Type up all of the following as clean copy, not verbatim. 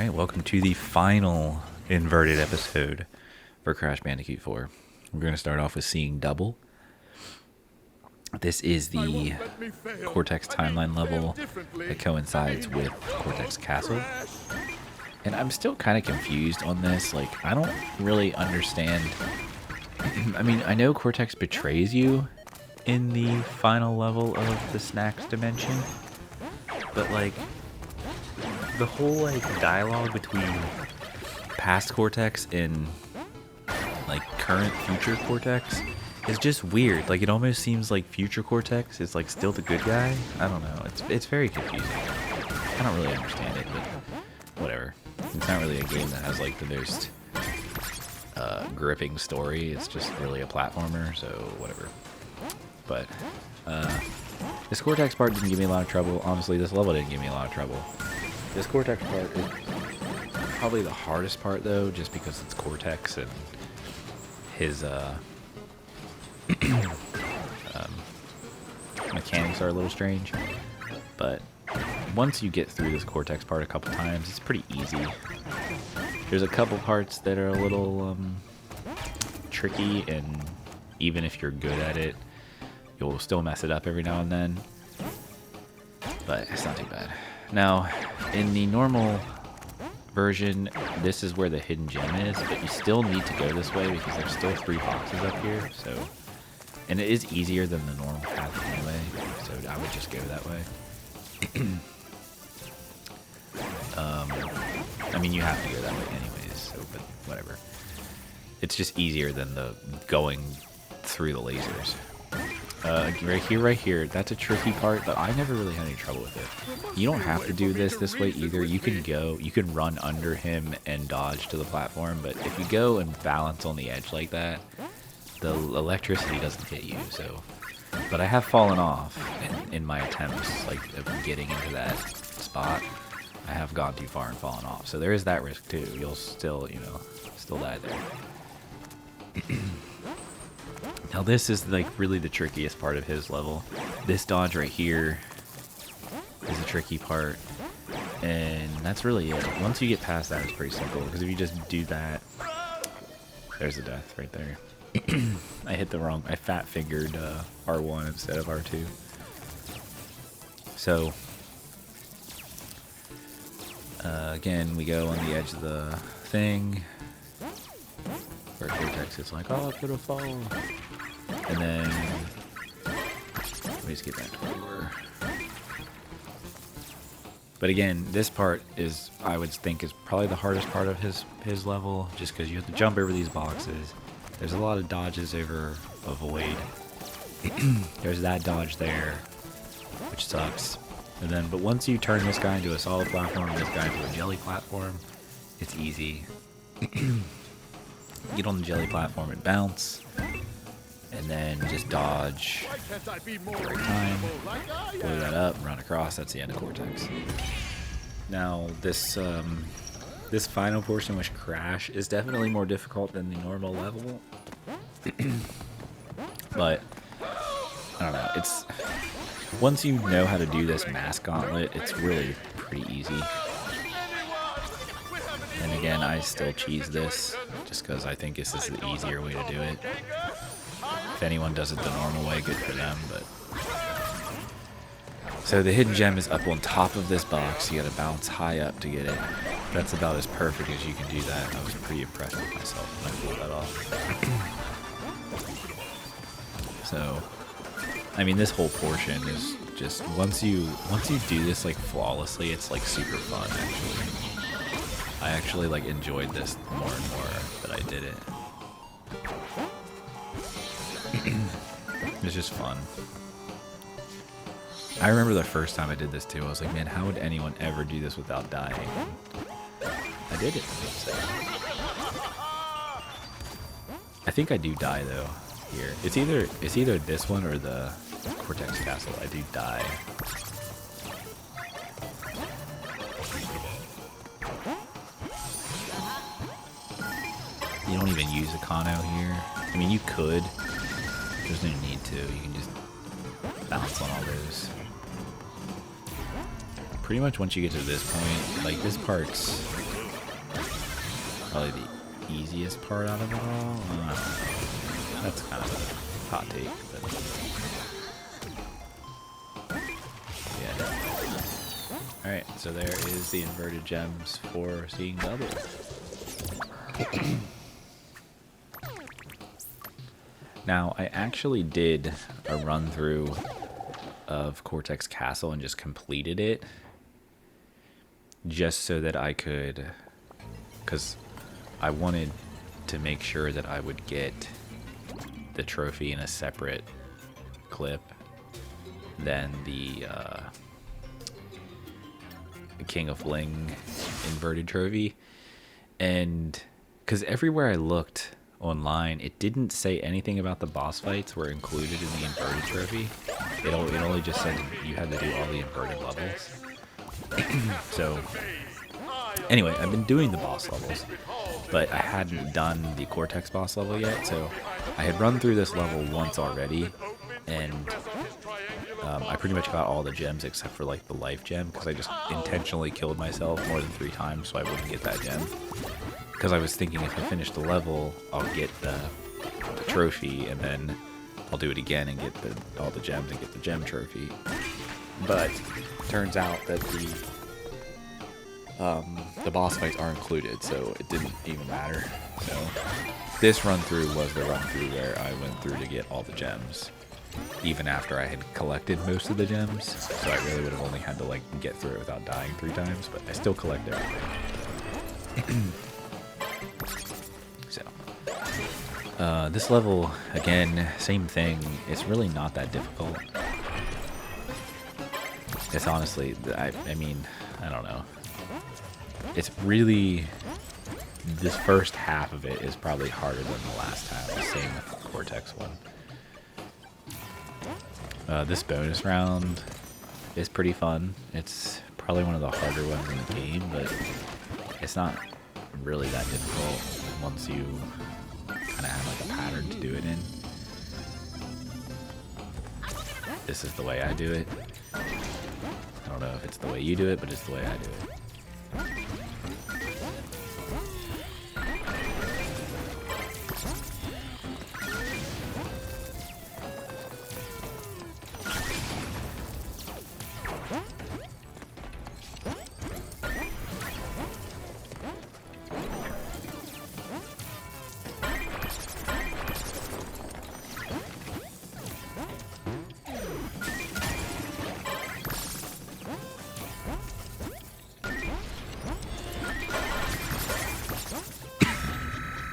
Alright, welcome to the final inverted episode for Crash Bandicoot 4. We're going to start off with seeing double. This is the Cortex timeline level that coincides with Cortex Castle. And I'm still kind of confused on this. Like, I don't really understand. I mean, I know Cortex betrays you in the final level of the Snacks dimension. But, like, the whole, like, dialogue between past Cortex and, like, current future Cortex is just weird. Like, it almost seems like future Cortex is, like, still the good guy. I don't know. It's very confusing. I don't really understand it, but whatever. It's not really a game that has, like, the most gripping story. It's just really a platformer, so whatever. But, this Cortex part didn't give me a lot of trouble. Honestly, this level didn't give me a lot of trouble. This Cortex part is probably the hardest part, though, just because it's Cortex and his mechanics are a little strange. But once you get through this Cortex part a couple times, it's pretty easy. There's a couple parts that are a little tricky, and even if you're good at it, you'll still mess it up every now and then. But it's not too bad. Now, in the normal version, this is where the hidden gem is, but you still need to go this way because there's still 3 boxes up here. So, and it is easier than the normal path anyway, so I would just go that way. I mean, you have to go that way anyways, so, but whatever. It's just easier than the going through the lasers. Right here, that's a tricky part, but I never really had any trouble with it. You don't have to do this way either. You can run under him and dodge to the platform, but if you go and balance on the edge like that, the electricity doesn't hit you, so. But I have fallen off in my attempts, like, of getting into that spot. I have gone too far and fallen off, so there is that risk too. You'll still, still die there. Now this is, like, really the trickiest part of his level. This dodge right here is a tricky part, and that's really it. Once you get past that, it's pretty simple, because if you just do that, there's a death right there. I hit the wrong, I fat-fingered R1 instead of R2. So, again, we go on the edge of the thing, where Cortex is like, oh, it's gonna fall. And then, let me just get back to where we were. But again, this part is, I would think, is probably the hardest part of his level, just because you have to jump over these boxes. There's a lot of dodges over a void. There's that dodge there, which sucks. And then, but once you turn this guy into a solid platform, this guy into a jelly platform, it's easy. Get on the jelly platform and bounce, and then just dodge at the right time, blow that up, run across. That's the end of Cortex. Now this this final portion, which Crash, is definitely more difficult than the normal level. But I don't know. It's once you know how to do this mass gauntlet, it's really pretty easy. And again, I still cheese this, just because I think this is the easier way to do it. If anyone does it the normal way, good for them, but. So the hidden gem is up on top of this box. You gotta bounce high up to get it. That's about as perfect as you can do that. I was pretty impressed with myself when I pulled that off. So, I mean, this whole portion is just, once you do this, like, flawlessly, it's, like, super fun, actually. I actually, like, enjoyed this more and more that I did it. It's just fun. I remember the first time I did this too. I was like, man, how would anyone ever do this without dying? I did it. So. I think I do die though. Here, it's either this one or the Cortex Castle. I do die. You don't even use a Kano here. I mean, you could. There's no need to. You can just bounce on all those. Pretty much once you get to this point, like, this part's probably the easiest part out of it all. That's kind of a hot take, but yeah. Alright, so there is the inverted gems for seeing double. Now, I actually did a run through of Cortex Castle and just completed it just so that I could, because I wanted to make sure that I would get the trophy in a separate clip than the King of Fling inverted trophy. And because everywhere I looked online, it didn't say anything about the boss fights were included in the inverted trophy. It only just said you had to do all the inverted levels. So anyway, I've been doing the boss levels, but I hadn't done the Cortex boss level yet. So I had run through this level once already, and I pretty much got all the gems except for like the life gem, because I just intentionally killed myself more than 3 times so I wouldn't get that gem. Because I was thinking if I finish the level, I'll get the trophy, and then I'll do it again and get all the gems and get the gem trophy. But turns out that the boss fights are included, so it didn't even matter. So this run through was the run through where I went through to get all the gems, even after I had collected most of the gems. So I really would have only had to like get through it without dying 3 times, but I still collect everything. So this level, again, same thing. It's really not that difficult. It's honestly, I mean, I don't know. It's really, this first half of it is probably harder than the last half. Same with the Cortex one. This bonus round is pretty fun. It's probably one of the harder ones in the game, but it's not really that difficult once you kind of have like a pattern to do it in. This is the way I do it. I don't know if it's the way you do it, but it's the way I do it.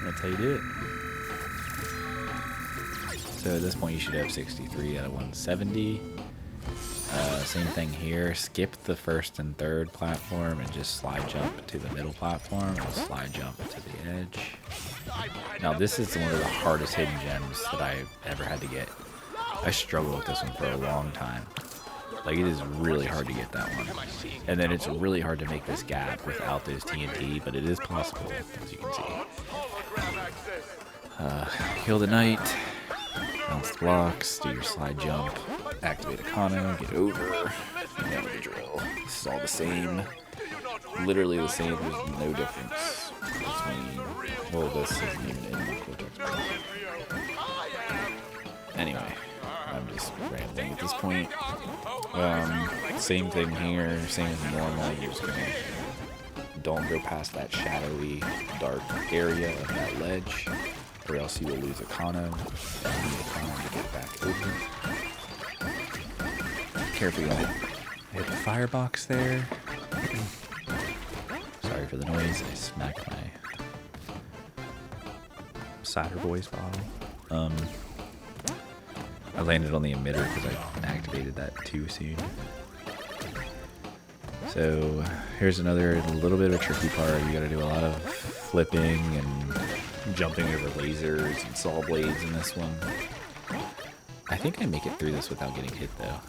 That's how you do it. So at this point you should have 63 out of 170. Same thing here. Skip the first and third platform and just slide jump to the middle platform and slide jump to the edge. Now this is one of the hardest hidden gems that I've ever had to get. I struggled with this one for a long time. Like, it is really hard to get that one. And then it's really hard to make this gap without those TNT, but it is possible, as you can see. Kill the knight, bounce the blocks, do your slide jump, activate Econo, get over, you know the drill. This is all the same. Literally the same, there's no difference between, well, this isn't even in the Cortex. Anyway, I'm just rambling at this point. Same thing here, same as normal. You're just gonna don't go past that shadowy, dark area of that ledge, or else you will lose Econo. You need Econo to get back over. Careful, you don't hit the firebox there. Sorry for the noise. I smacked my Cider Boys bottle. I landed on the emitter because I activated that too soon. So here's another little bit of a tricky part. You gotta do a lot of flipping and jumping over lasers and saw blades in this one. I think I make it through this without getting hit though.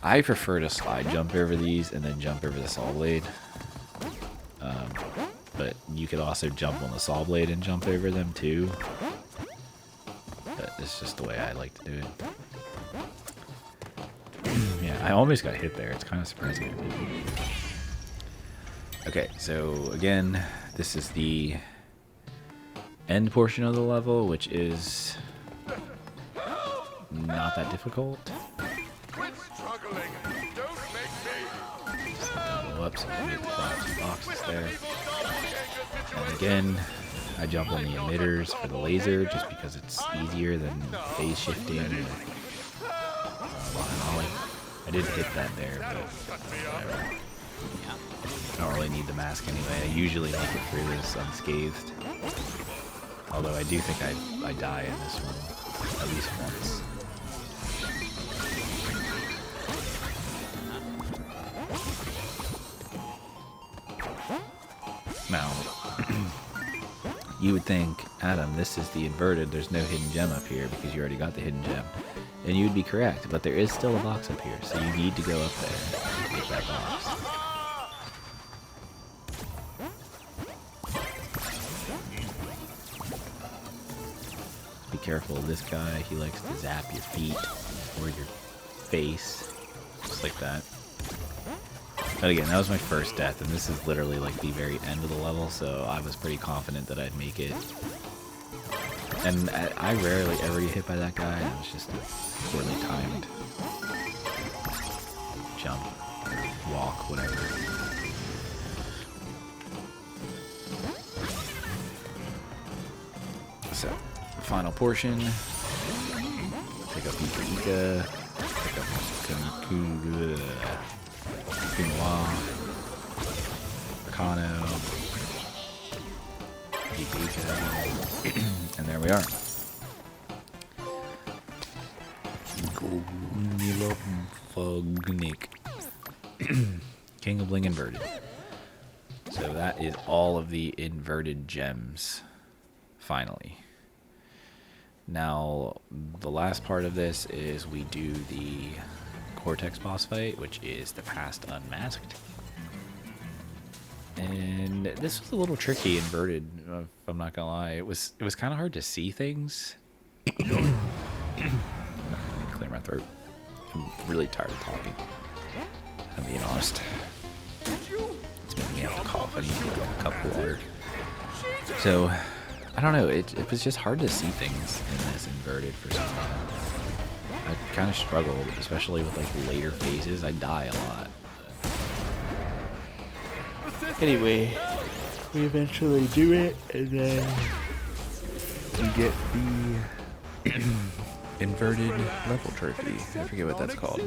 I prefer to slide jump over these and then jump over the saw blade. But you could also jump on the saw blade and jump over them too. But it's just the way I like to do it. Yeah, I almost got hit there. It's kind of surprising. Okay, so again, this is the end portion of the level, which is not that difficult. Go up so we can get the boxes there. And again, I jump on the emitters for the laser just because it's easier than phase shifting with I did hit that there, but whatever. I don't really need the mask anyway. I usually make it through this unscathed. Although I do think I die in this one at least once. Now, you would think, Adam, this is the inverted, there's no hidden gem up here because you already got the hidden gem. And you would be correct, but there is still a box up here, so you need to go up there to get that box. Be careful of this guy, he likes to zap your feet or your face, just like that. But again, that was my first death, and this is literally like the very end of the level, so I was pretty confident that I'd make it. And I rarely ever get hit by that guy, and it was just a poorly timed jump, walk, whatever. So, final portion. Pick up gniK, pick up gnilB. And there we are. gnilB. King of Bling inverted. So that is all of the inverted gems. Finally. Now, the last part of this is we do the Cortex boss fight, which is the past Unmasked. And this was a little tricky inverted, if I'm not gonna lie. It was kind of hard to see things. Clear my throat. I'm really tired of talking. I'm being honest. It's making me have to cough. I need to get a cup of water. So, I don't know. It was just hard to see things in this inverted for some reason. I kind of struggled, especially with like later phases. I die a lot. Anyway, we eventually do it, and then we get the inverted level trophy. I forget what that's called.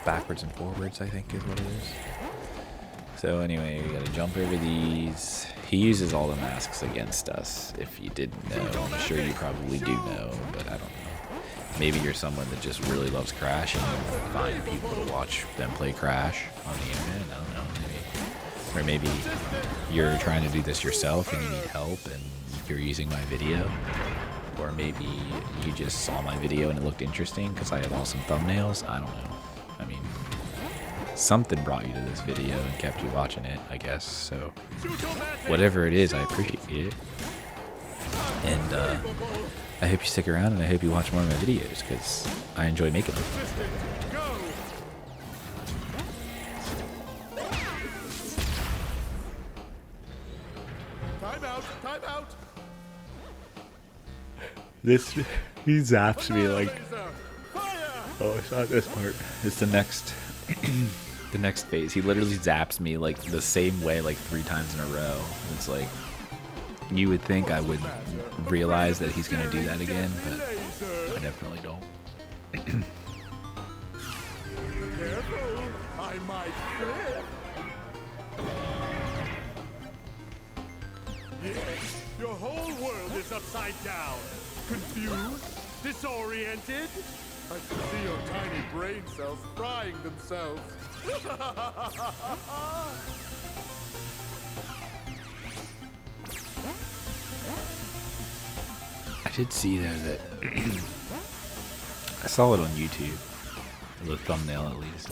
Backwards and forwards, I think, is what it is. So anyway, we gotta jump over these. He uses all the masks against us, if you didn't know. I'm sure you probably do know, but I don't know. Maybe you're someone that just really loves Crash and you find people to watch them play Crash on the internet. I don't know, maybe. Or maybe you're trying to do this yourself and you need help and you're using my video. Or maybe you just saw my video and it looked interesting because I have awesome thumbnails. I don't know. I mean, something brought you to this video and kept you watching it, I guess. So whatever it is, I appreciate it. And I hope you stick around and I hope you watch more of my videos because I enjoy making them. Time out. This, he zaps me like, oh, it's not this part. It's the next, the next phase. He literally zaps me like the same way like 3 times in a row. It's like, you would think I would realize that he's going to do that again, but I definitely don't. Careful, I might slip. Yes, your whole world is upside down. Confused? Disoriented? I can see your tiny brain cells frying themselves. I did see there that I saw it on YouTube, the thumbnail at least,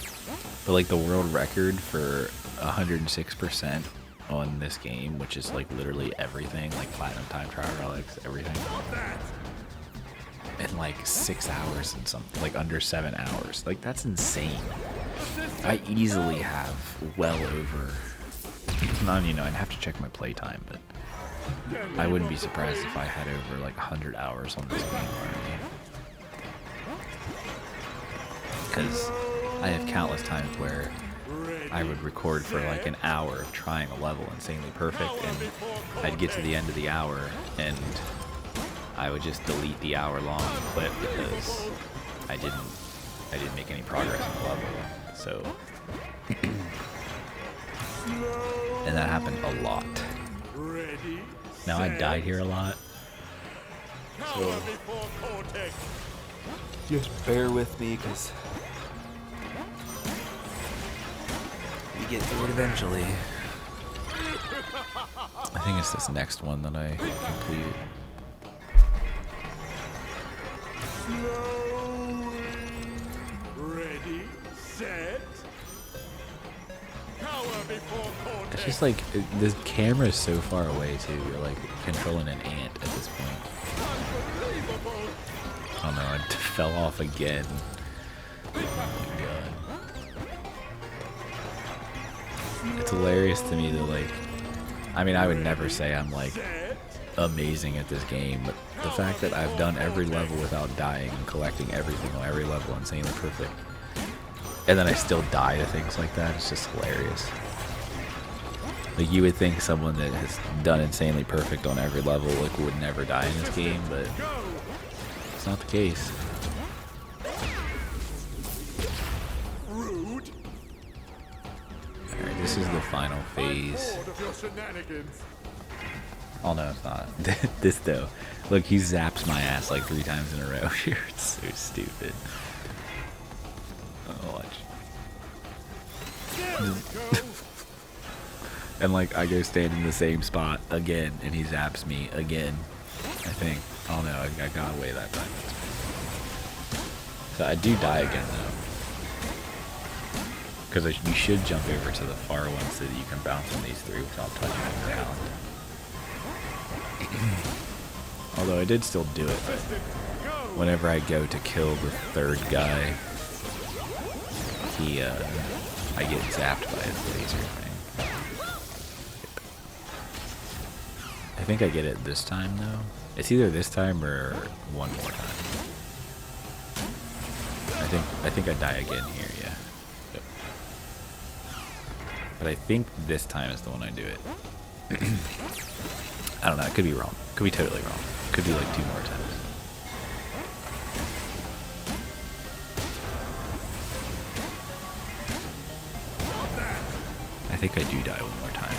but like the world record for 106% on this game, which is like literally everything, like platinum time trial relics, everything, in like 6 hours and something, like under 7 hours. Like that's insane. I easily have well over, I'd have to check my playtime, but I wouldn't be surprised if I had over like 100 hours on this game already. Because I have countless times where I would record for like an hour of trying a level insanely perfect, and I'd get to the end of the hour and I would just delete the hour-long clip because I didn't make any progress on the level. So, and that happened a lot. Now I died here a lot, so just bear with me because we get through it eventually. I think it's this next one that I complete. Ready, set. It's just like this camera is so far away too. You're like controlling an ant at this point. Oh no, it fell off again. Oh my god. It's hilarious to me that like, I mean, I would never say I'm like amazing at this game, but the fact that I've done every level without dying and collecting everything on every level insanely perfect, and then I still die to things like that, it's just hilarious. Like, you would think someone that has done insanely perfect on every level like would never die in this game, but it's not the case. Alright, this is the final phase. Oh no, it's not. This though. Look, he zaps my ass like 3 times in a row here. It's so stupid. Oh, watch. And like, I go stand in the same spot again, and he zaps me again. I think. Oh no, I got away that time. So I do die again though. Because you should jump over to the far one so that you can bounce on these 3 without touching the ground. Although I did still do it whenever I go to kill the 3rd guy. I get zapped by his laser thing. I think I get it this time though. It's either this time or one more time. I think I die again here, yeah. Yep. But I think this time is the one I do it. I don't know, I could be wrong. Could be totally wrong. Could be like 2 more times. I think I do die one more time.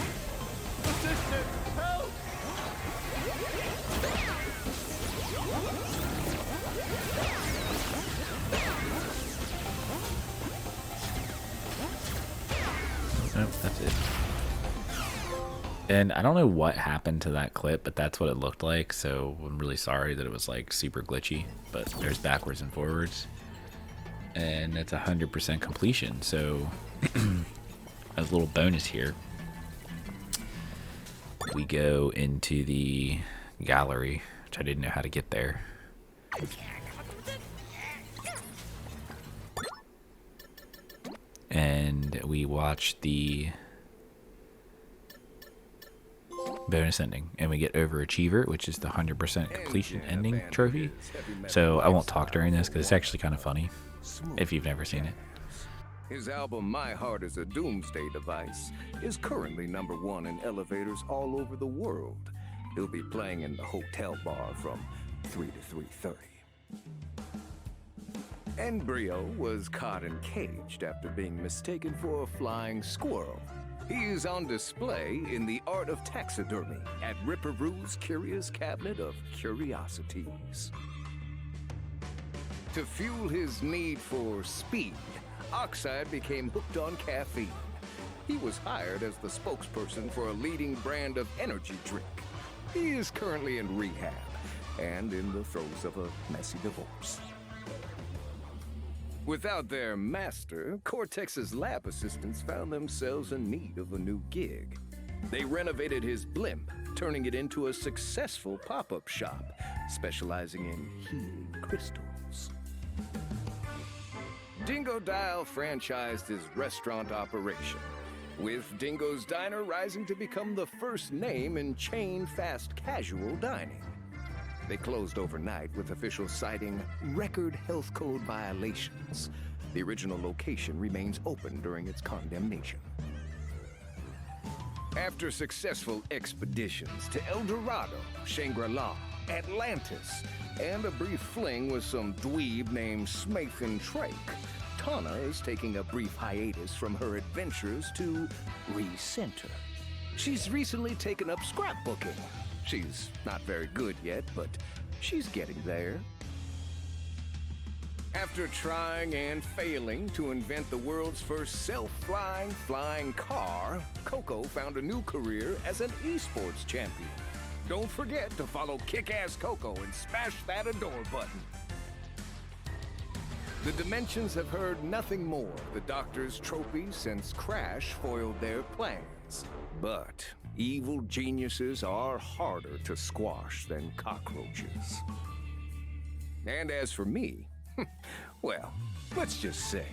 Nope, that's it. And I don't know what happened to that clip, but that's what it looked like, so I'm really sorry that it was like super glitchy, but there's backwards and forwards. And it's 100% completion, so as a little bonus here, we go into the gallery, which I didn't know how to get there. And we watch the bonus ending, and we get Overachiever, which is the 100% completion ending trophy. So I won't talk during this because it's actually kind of funny if you've never seen it. His album My Heart is a Doomsday Device is currently #1 in elevators all over the world. He'll be playing in the hotel bar from 3 to 3:30. Embryo was caught and caged after being mistaken for a flying squirrel. He is on display in the art of taxidermy at Ripperoo's Curious Cabinet of Curiosities. To fuel his need for speed, Oxide became hooked on caffeine. He was hired as the spokesperson for a leading brand of energy drink. He is currently in rehab and in the throes of a messy divorce. Without their master, Cortex's lab assistants found themselves in need of a new gig. They renovated his blimp, turning it into a successful pop-up shop, specializing in healing crystals. Dingo Dial franchised his restaurant operation, with Dingo's Diner rising to become the first name in chain fast casual dining. They closed overnight with officials citing record health code violations. The original location remains open during its condemnation. After successful expeditions to El Dorado, Shangri-La, Atlantis, and a brief fling with some dweeb named Smathan Trake, Tana is taking a brief hiatus from her adventures to recenter. She's recently taken up scrapbooking. She's not very good yet, but she's getting there. After trying and failing to invent the world's first self-flying flying car, Coco found a new career as an esports champion. Don't forget to follow Kick-Ass Coco and smash that adore button. The Dimensions have heard nothing more of the Doctor's trophy since Crash foiled their plans. But evil geniuses are harder to squash than cockroaches. And as for me, well, let's just say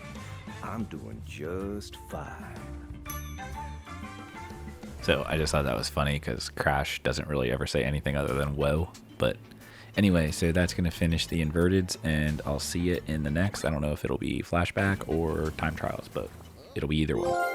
I'm doing just fine. So I just thought that was funny because Crash doesn't really ever say anything other than whoa. But anyway, so that's going to finish the Inverteds, and I'll see it in the next. I don't know if it'll be flashback or time trials, but it'll be either one.